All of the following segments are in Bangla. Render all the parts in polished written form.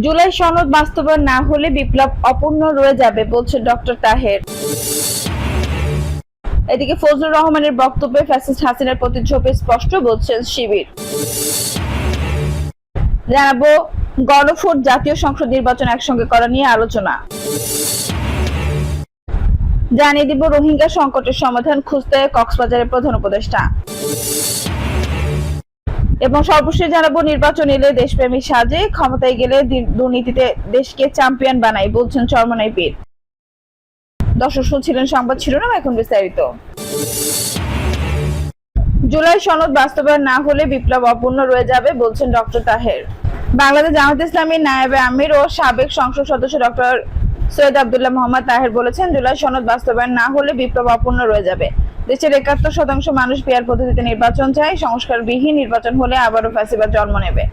জুলাই সনদ বাস্তবায়ন না হলে বিপ্লব অপূর্ণ রয়ে যাবে বলছে ডক্টর তাহের। এদিকে ফজলুর রহমানের বক্তব্যে ফ্যাসিস্ট হাসিনার প্রতিচ্ছবি স্পষ্ট বলছেন শিবির। জানাবো গণভোট, জাতীয় সংসদ নির্বাচন একসঙ্গে করা নিয়ে আলোচনা। জানিয়ে দিব রোহিঙ্গা সংকটের সমাধান খুঁজতে কক্সবাজারের প্রধান উপদেষ্টা। এবং সর্বশেষ জানাবো নির্বাচন এলে দেশপ্রেমী সাজে, ক্ষমতায় গেলে দুর্নীতিতে দেশকে চ্যাম্পিয়ন বানাই বলছেন চরমনাই পীর। দর্শক শুনছিলেন সংবাদ শিরোনাম, এখন বিস্তারিত। জুলাই সনদ বাস্তবায়ন না হলে বিপ্লব অপূর্ণ রয়ে যাবে বলছেন ডক্টর তাহের। বাংলাদেশ জামায়াতে ইসলামীর নায়েবে আমির ও সাবেক সংসদ সদস্য ডক্টর সৈয়দ আব্দুল্লাহ মোহাম্মদ তাহের বলেছেন, জুলাই সনদ বাস্তবায়ন না হলে বিপ্লব অপূর্ণ রয়ে যাবে। দেশের ৭১% মানুষ পিআর পদ্ধতিতে নির্বাচন চায়। সংস্কারবিহীন নির্বাচন হলে আবারও ফ্যাসিবাদ জন্ম নেবে।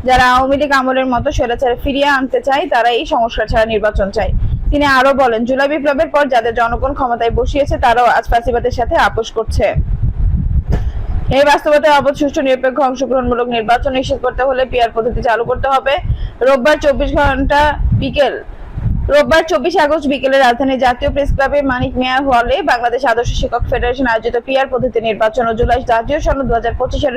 যারা আওয়ামী লীগ আমলের মতো স্বৈরাচার ফিরিয়ে আনতে চায় তারা এই সংস্কার ছাড়া নির্বাচন চায়। তিনি আরো বলেন, জুলাই বিপ্লবের পর যাদের জনগণ ক্ষমতায় বসিয়েছে তারাও আজ ফ্যাসিবাদের সাথে আপোষ করছে। এই বাস্তবতায় অবাধ, সুষ্ঠু, নিরপেক্ষ, অংশগ্রহণমূলক নির্বাচন নিশ্চিত করতে হলে পিআর পদ্ধতি চালু করতে হবে। রোববার 24 আগস্ট বিকেলে রাজধানীর জাতীয় প্রেস ক্লাবে মানিক মিয়া হলে বাংলাদেশ আদর্শ শিক্ষক ফেডারেশন আয়োজিত পিআর পদ্ধতি নির্বাচন ও জুলাই জাতীয় সনদ 2025-এর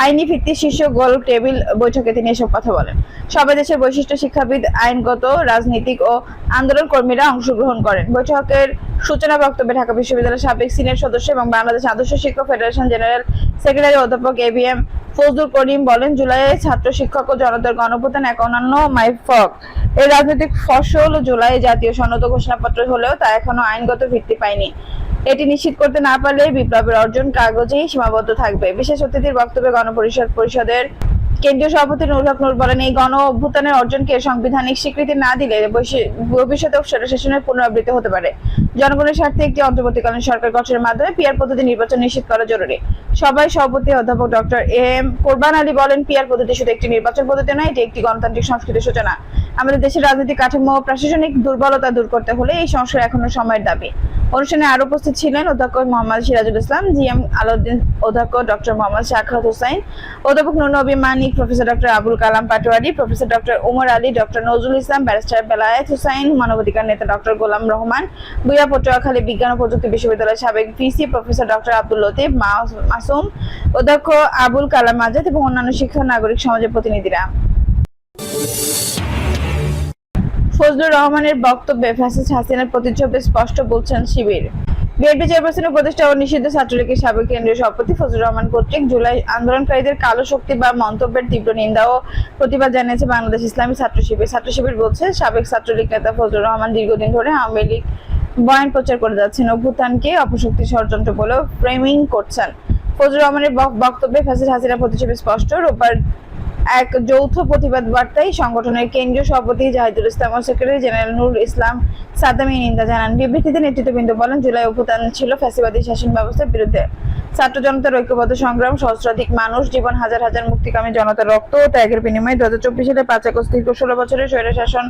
আইনি ভিত্তি শীর্ষ গোল টেবিল বৈঠকে তিনি এসব কথা বলেন। সবাই দেশের বৈশিষ্ট্য শিক্ষাবিদ, আইনগত, রাজনীতিক ও আন্দোলন কর্মীরা অংশগ্রহণ করেন। বৈঠকের সূচনা বক্তব্যে ঢাকা বিশ্ববিদ্যালয়ের সাবেক সিনিয়র সদস্য এবং বাংলাদেশ আদর্শ শিক্ষক ফেডারেশন জেনারেল সেক্রেটারি অধ্যাপক এবিএম ফজলুল করিম বলেন, জুলাইয়ে ছাত্র, শিক্ষক ও জনতার গণঅভ্যুত্থান এক অনন্য মাইলফলক। এই রাজনৈতিক ফসল জুলাই জাতীয় সনদ ঘোষণাপত্র হলেও তা এখনো আইনগত ভিত্তি পায়নি। এটি নিশ্চিত করতে না পারলে বিপ্লবের অর্জন কাগজেই সীমাবদ্ধ থাকবে। বিশেষ অতিথির বক্তব্যে গণপরিষদের কেন্দ্রীয় সভাপতি নুরুল হক নূর বলেন, এই গণ অভ্যুত্থানের অর্জনকে সাংবিধানিক স্বীকৃতি না দিলে ভবিষ্যতে স্বৈরশাসনের পুনরাবৃত্তি হতে পারে। জনগণের স্বার্থে একটি অন্তর্বর্তীকালীন সরকার গঠনের মাধ্যমে পিআর পদ্ধতি নির্বাচন নিশ্চিত করা জরুরি। সভায় সভাপতি অধ্যাপক ডক্টর এম কোরবান আলী বলেন, পিআর পদ্ধতি শুধু একটি নির্বাচন পদ্ধতি নয়, এটি একটি গণতান্ত্রিক সংস্কৃতির সূচনা। আমাদের দেশের রাজনৈতিক কাঠামো ও প্রশাসনিক দুর্বলতা দূর করতে হলে এই সংস্কার এখনো সময়ের দাবি। অনুষ্ঠানে আরো উপস্থিত ছিলেন অধ্যক্ষ মোহাম্মদ সিরাজুল ইসলাম, জিএম আলাউদ্দিন, অধ্যক্ষ ডক্টর মোহাম্মদ শাখাত হোসাইন, অধ্যাপক Nur Nabi Manik, professor doctor Abul Kalam Patwari, professor doctor Umar Ali, doctor Nazrul Islam, barrister Belayet Hossain, মানবাধিকার নেতা ডক্টর গোলাম রহমান, বুয়া পটুয়াখালী বিজ্ঞান ও প্রযুক্তি বিশ্ববিদ্যালয়ের সাবেক VC professor doctor Abdul Latif Masum, অধ্যক্ষ আবুল কালাম আজাদ এবং অন্যান্য শিক্ষক, নাগরিক সমাজের প্রতিনিধিরা। ফজলুর রহমানের বক্তব্যে ফ্যাসিস্ট হাসিনার প্রতিচ্ছবি স্পষ্ট বলছেন শিবির। বিএনপি চেয়ারপারসনের উপদেষ্টা ও নিষিদ্ধ ছাত্রলীগের সাবেক কেন্দ্রীয় সভাপতি ফজলুর রহমান কর্তৃক জুলাই আন্দোলনকারীদের কালো শক্তি বা মন্তব্যের তীব্র নিন্দা ও প্রতিবাদ জানিয়েছে বাংলাদেশ ইসলামী ছাত্র শিবির। ছাত্র শিবির বলছে, সাবেক ছাত্রলীগ নেতা ফজলুর রহমান দীর্ঘদিন ধরে আওয়ামী লীগ বয়ান প্রচার করে যাচ্ছেন, অভ্যুত্থানকে অপশক্তি ষড়যন্ত্র বলেও ফ্রেমিং করছেন। ফজলুর রহমানের বক্তব্যে ফ্যাসিস্ট হাসিনার প্রতিচ্ছবি স্পষ্ট। রোববার এক যৌথ প্রতিবাদ বার্তায় সংগঠনের কেন্দ্রীয় সভাপতি জাহিদুল ইসলাম ও সেক্রেটারি জেনারেল নুরুল ইসলাম সাদ্দাম এই নিন্দা জানান। বিবৃতিতে নেতৃত্ববৃন্দ বলেন, জুলাই অভ্যুত্থান ছিল ফ্যাসিবাদী শাসন ব্যবস্থার বিরুদ্ধে ছাত্র জনতার ঐক্যবদ্ধ সংগ্রাম, সহস্রাধিক মানুষ জীবন, হাজার হাজার মুক্তিকামী জনতার রক্ত ও ত্যাগের বিনিময়ে 2024 সালে 5 আগস্ট দীর্ঘ 16 বছরের স্বৈরশাসন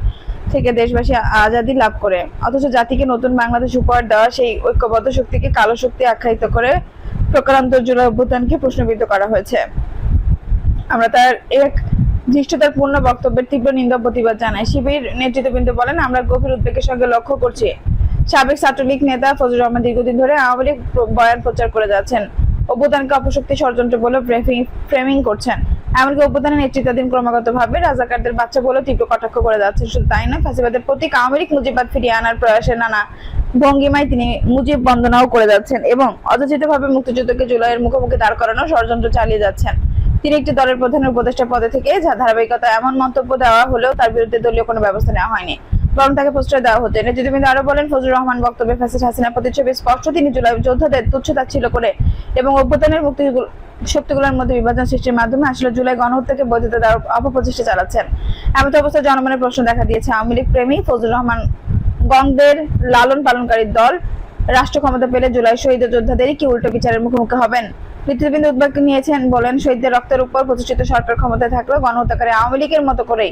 থেকে দেশবাসী আজাদী লাভ করে। অথচ জাতিকে নতুন বাংলাদেশ উপহার দেওয়া সেই ঐক্যবদ্ধ শক্তিকে কালো শক্তি আখ্যায়িত করে প্রকারান্ত জুলাই অভ্যুত্থানকে প্রশ্নবিদ্ধ করা হয়েছে। আমরা তার এক ধৃষ্টতার পূর্ণ বক্তব্যের তীব্র নিন্দা প্রতিবাদ জানাই। শিবির নেতৃত্ববৃন্দ বলেন, আমরা গভীর উদ্বেগের সঙ্গে লক্ষ্য করছি, সাবেক ছাত্রলীগ নেতা ফজলুর রহমান দীর্ঘদিন ধরে আওয়ামী লীগ বয়ান প্রচার করে যাচ্ছেন, অভ্যুত্থানকে অপশক্তি ষড়যন্ত্র বলে ফ্রেমিং করছেন। এমনকি অভ্যুত্থানের নেতৃত্বাধীন ক্রমাগতভাবে রাজাকারদের বাচ্চা বলে তীব্র কটাক্ষ করে যাচ্ছেন। শুধু তাই নয়, ফ্যাসিবাদের প্রতীক আওয়ামী লীগ মুজিবাদ ফিরিয়ে আনার প্রয়াসে নানা ভঙ্গিমায় তিনি মুজিব বন্দনাও করে যাচ্ছেন এবং অযাচিতভাবে মুক্তিযুদ্ধকে জুলাইয়ের মুখোমুখি দাঁড় করানোর ষড়যন্ত্র চালিয়ে যাচ্ছেন। তিনি একটি দলের প্রধানের উপদেষ্টা পদে থেকে ধারাবাহিকতা এমন মন্তব্য দেওয়া হলেও তার বিরুদ্ধে দলীয় কোনো ব্যবস্থা নেওয়া হয়নি, বরং তাকে প্রশ্রয় দেওয়া হতো। নেতৃত্ববৃন্দ আরো বলেন, ফজলুর রহমান বক্তব্যে ফ্যাসিস্ট হাসিনার প্রতিচ্ছবি স্পষ্ট। তিনি জুলাই যোদ্ধাদের তুচ্ছতাচ্ছিল্য করে এবং অভ্যুত্থানের মুক্তি শক্তিগুলোর মধ্যে বিভাজন সৃষ্টির মাধ্যমে আসলে জুলাই গণহত্যাকে বৈধতা দেওয়ার অপপ্রচেষ্টা চালাচ্ছেন। এমন অবস্থায় জনমনের প্রশ্ন দেখা দিয়েছে, আওয়ামী লীগ প্রেমী ফজলুর রহমান গণদের লালন পালনকারী দল রাষ্ট্র ক্ষমতা পেলে জুলাই শহীদ যোদ্ধাদেরই কি উল্টো বিচারের মুখোমুখি হবেন? নেতৃত্ববৃন্দ উদ্বেগ নিয়েছেন, বলেন, শহীদদের রক্তের উপর প্রতিষ্ঠিত সরকার ক্ষমতায় থাকলেও গণহত্যাকারী আওয়ামী লীগের মতো করেই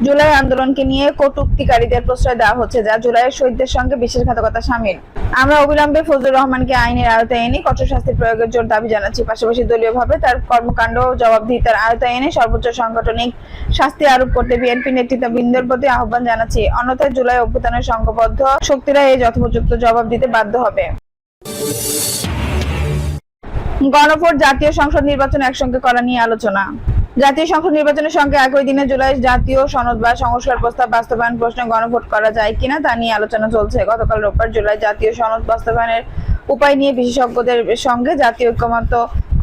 জুলাই আন্দোলনকে নিয়ে কটূক্তিকারীদের প্রশ্রয় দেওয়া হচ্ছে, যা জুলাইয়ের শহীদদের সঙ্গে বিশ্বাসঘাতকতা শামিল। আমরা অবিলম্বে ফজলুর রহমানকে আইনের আওতায় এনে কঠোর শাস্তির প্রয়োগের জোর দাবি জানাচ্ছি। পাশাপাশি দলীয়ভাবে তার কর্মকাণ্ড জবাবদিহিতার আওতায় এনে সর্বোচ্চ সাংগঠনিক শাস্তি আরোপ করতে বিএনপি নেতৃত্ববৃন্দের প্রতি আহ্বান জানাচ্ছি। অন্যথায় জুলাই অভ্যুত্থানের সংঘবদ্ধ শক্তিরা এই যথোপযুক্ত জবাব দিতে বাধ্য হবে। গণভোট, জাতীয় সংসদ নির্বাচন একসঙ্গে করা নিয়ে আলোচনা। জাতীয় সংসদ নির্বাচনের সঙ্গে একই দিনে জুলাই জাতীয় সনদ বা সংস্কার প্রস্তাব বাস্তবায়ন প্রশ্নে গণভোট করা যায় কিনা তা নিয়ে আলোচনা চলছে। গতকাল রোববার জুলাই জাতীয় সনদ বাস্তবায়নের উপায় নিয়ে বিশেষজ্ঞদের সঙ্গে জাতীয় ঐকমত্য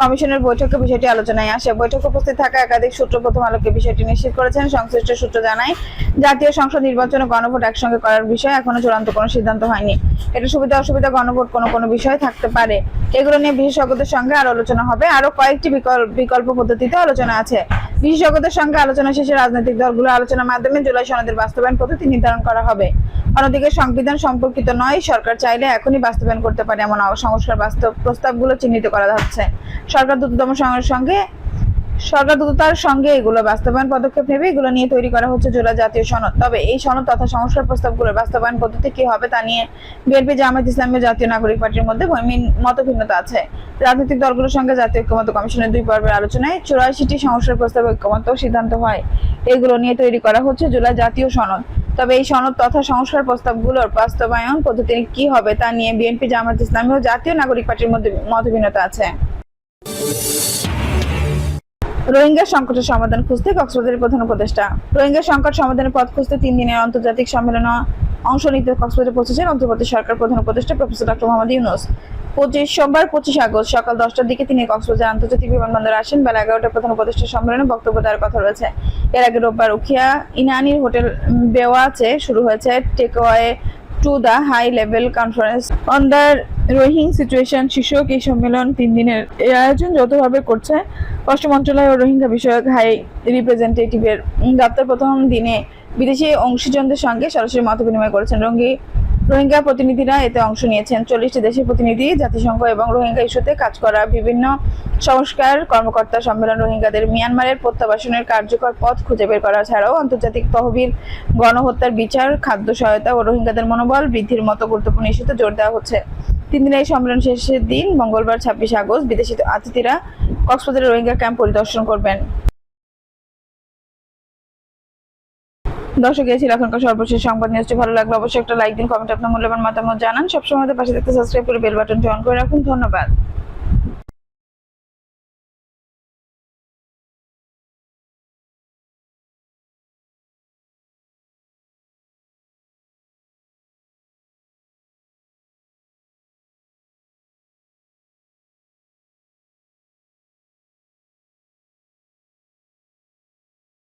কমিশনের বৈঠকে বিষয়টি আলোচনায় আসে। বৈঠকে উপস্থিত থাকা একাধিক সূত্র প্রথম আলোকে বিষয়টি নিশ্চিত করেছেন। সংশ্লিষ্ট সূত্র জানায়, জাতীয় সংসদ নির্বাচন ও গণভোট একসঙ্গে করার বিষয়ে এখনো চূড়ান্ত কোনো সিদ্ধান্ত হয়নি। এটা সুবিধা অসুবিধা গণভোট কোনো বিষয় থাকতে পারে, এগুলো নিয়ে বিশেষজ্ঞদের সঙ্গে আরো আলোচনা হবে। আরো কয়েকটি বিকল্প পদ্ধতিতে আলোচনা আছে। বিশেষজ্ঞদের সঙ্গে আলোচনা শেষে রাজনৈতিক দলগুলো আলোচনার মাধ্যমে জুলাই সনদের বাস্তবায়ন পদ্ধতি নির্ধারণ করা হবে। অন্যদিকে সংবিধান সম্পর্কিত নয়, সরকার চাইলে এখনই বাস্তবায়ন করতে পারে এমন সংস্কার প্রস্তাবগুলো চিহ্নিত করা হচ্ছে। সরকার দ্রুততার সঙ্গে এগুলো বাস্তবায়ন পদক্ষেপ নেবে। এগুলো নিয়ে তৈরি করা হচ্ছে জুলাই জাতীয় সনদ। তবে এই সনদ তথা সংস্কার প্রস্তাবগুলোর বাস্তবায়ন পদ্ধতি কি হবে তা নিয়ে বিএনপি, জামায়াত ইসলামী ও জাতীয় নাগরিক পার্টির মধ্যে মতভিন্নতা আছে। রাজনৈতিক দলগুলোর সঙ্গে জাতীয় ঐকমত্য কমিশনের 2 পর্বের আলোচনায় 84টি সংস্কার প্রস্তাবে ঐকমত্য সিদ্ধান্ত হয়। এগুলো নিয়ে তৈরি করা হচ্ছে জুলাই জাতীয় সনদ। তবে এই সনদ তথা সংস্কার প্রস্তাবগুলোর বাস্তবায়ন পদ্ধতি কি হবে তা নিয়ে বিএনপি, জামায়াত ইসলামী ও জাতীয় নাগরিক পার্টির মধ্যে মতভিন্নতা আছে। রোহিঙ্গা সংকটের সমাধান খুঁজতে কক্সবাজারের প্রধান উপদেষ্টা। রোহিঙ্গা সংকট সমাধানের পথ খুঁজতে 3 দিনের আন্তর্জাতিক সম্মেলনে অংশ নিতে কক্সবাজারে পৌঁছেছেন অন্তর্বর্তী সরকার প্রধান উপদেষ্টা প্রফেসর ডক্টর মোহাম্মদ ইউনূস। সোমবার 25 আগস্ট সকাল 10টার দিকে তিনি কক্সবাজার আন্তর্জাতিক বিমানবন্দরে আসেন। বেলা 11টায় প্রধান উপদেষ্টা সম্মেলনে বক্তব্য দেওয়ার কথা রয়েছে। এর আগে রোববার উখিয়া ইনানির হোটেল বেওয়াচে শুরু হয়েছে takeaway to the high level conference on the Rohingya situation শীর্ষক এই সম্মেলন 3 দিনের। এই আয়োজন যৌথভাবে করছে পররাষ্ট্র মন্ত্রণালয় ও রোহিঙ্গা বিষয়ক হাই রিপ্রেজেন্টেটিভের দপ্তর। প্রথম দিনে বিদেশি অংশীজনদের সঙ্গে সরাসরি মত বিনিময় করেছেন রোহিঙ্গা প্রতিনিধিরা। এতে অংশ নিয়েছেন 40টি দেশের প্রতিনিধি, জাতিসংঘ এবং রোহিঙ্গা ইস্যুতে কাজ করা বিভিন্ন সংস্কার কর্মকর্তা। সম্মেলন রোহিঙ্গাদের মিয়ানমারের প্রত্যাবাসনের কার্যকর পথ খুঁজে বের করা ছাড়াও আন্তর্জাতিক তহবিল, গণহত্যার বিচার, খাদ্য সহায়তা ও রোহিঙ্গাদের মনোবল বৃদ্ধির মতো গুরুত্বপূর্ণ ইস্যুতে জোর দেওয়া হচ্ছে। 3 দিনের এই সম্মেলন শেষের দিন মঙ্গলবার 26 আগস্ট বিদেশি অতিথিরা কক্সবাজারের রোহিঙ্গা ক্যাম্প পরিদর্শন করবেন। দর্শক, এই ছিল এখনকার সর্বশেষ সংবাদ। নিউজটি ভালো লাগলে অবশ্যই একটা লাইক দিন, কমেন্ট আপনার মূল্যবান মতামত জানান। সবসময় আমাদের পাশে থাকতে সাবস্ক্রাইব করে বেল বাটনটি অন করে রাখুন। ধন্যবাদ।